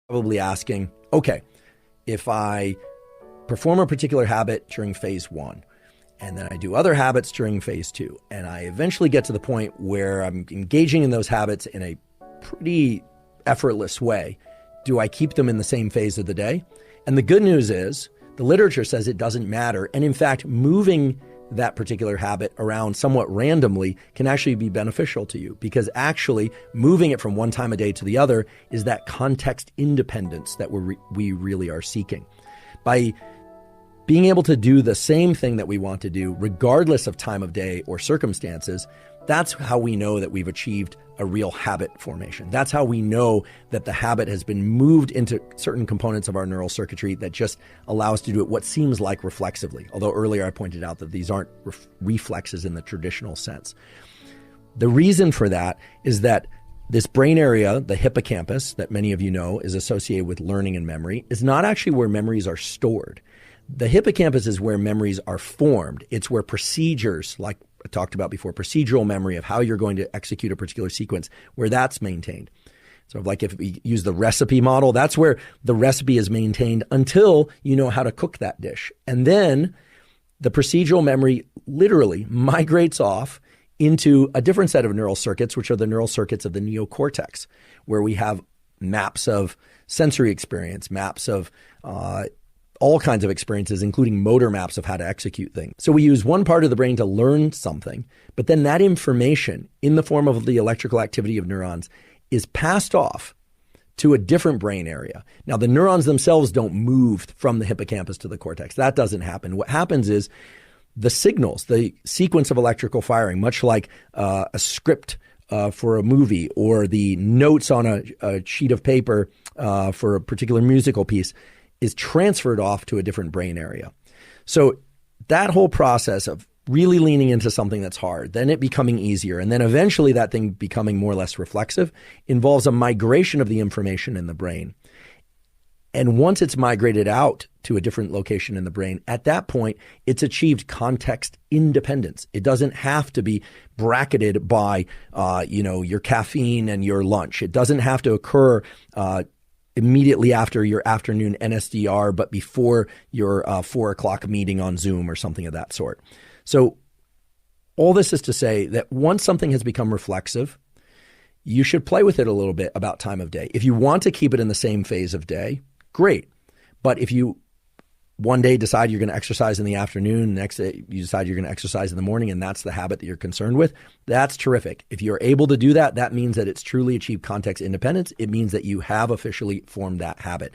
Probably asking, okay, if I perform a particular habit during phase one, and then I do other habits during phase two, and I eventually get to the point where I'm engaging in those habits in a pretty effortless way, do I keep them in the same phase of the day? And the good news is the literature says it doesn't matter. And in fact, moving that particular habit around somewhat randomly can actually be beneficial to you, because actually moving it from one time a day to the other is that context independence that we really are seeking. By being able to do the same thing that we want to do, regardless of time of day or circumstances, that's how we know that we've achieved a real habit formation. That's how we know that the habit has been moved into certain components of our neural circuitry that just allow us to do it what seems like reflexively. Although earlier I pointed out that these aren't reflexes in the traditional sense. The reason for that is that this brain area, the hippocampus, that many of you know is associated with learning and memory, is not actually where memories are stored. The hippocampus is where memories are formed. It's where procedures, like I talked about before, procedural memory of how you're going to execute a particular sequence, where that's maintained. So like if we use the recipe model, that's where the recipe is maintained until you know how to cook that dish. And then the procedural memory literally migrates off into a different set of neural circuits, which are the neural circuits of the neocortex, where we have maps of sensory experience, maps of all kinds of experiences, including motor maps of how to execute things. So we use one part of the brain to learn something, but then that information in the form of the electrical activity of neurons is passed off to a different brain area. Now, the neurons themselves don't move from the hippocampus to the cortex. That doesn't happen. What happens is the signals, the sequence of electrical firing, much like a script for a movie or the notes on a sheet of paper for a particular musical piece, is transferred off to a different brain area. So that whole process of really leaning into something that's hard, then it becoming easier, and then eventually that thing becoming more or less reflexive, involves a migration of the information in the brain. And once it's migrated out to a different location in the brain, at that point, it's achieved context independence. It doesn't have to be bracketed by, your caffeine and your lunch. It doesn't have to occur immediately after your afternoon NSDR, but before your 4 o'clock meeting on Zoom or something of that sort. So all this is to say that once something has become reflexive, you should play with it a little bit about time of day. If you want to keep it in the same phase of day, great. But if you one day decide you're going to exercise in the afternoon, next day you decide you're going to exercise in the morning, and that's the habit that you're concerned with, that's terrific. If you're able to do that, that means that it's truly achieved context independence. It means that you have officially formed that habit.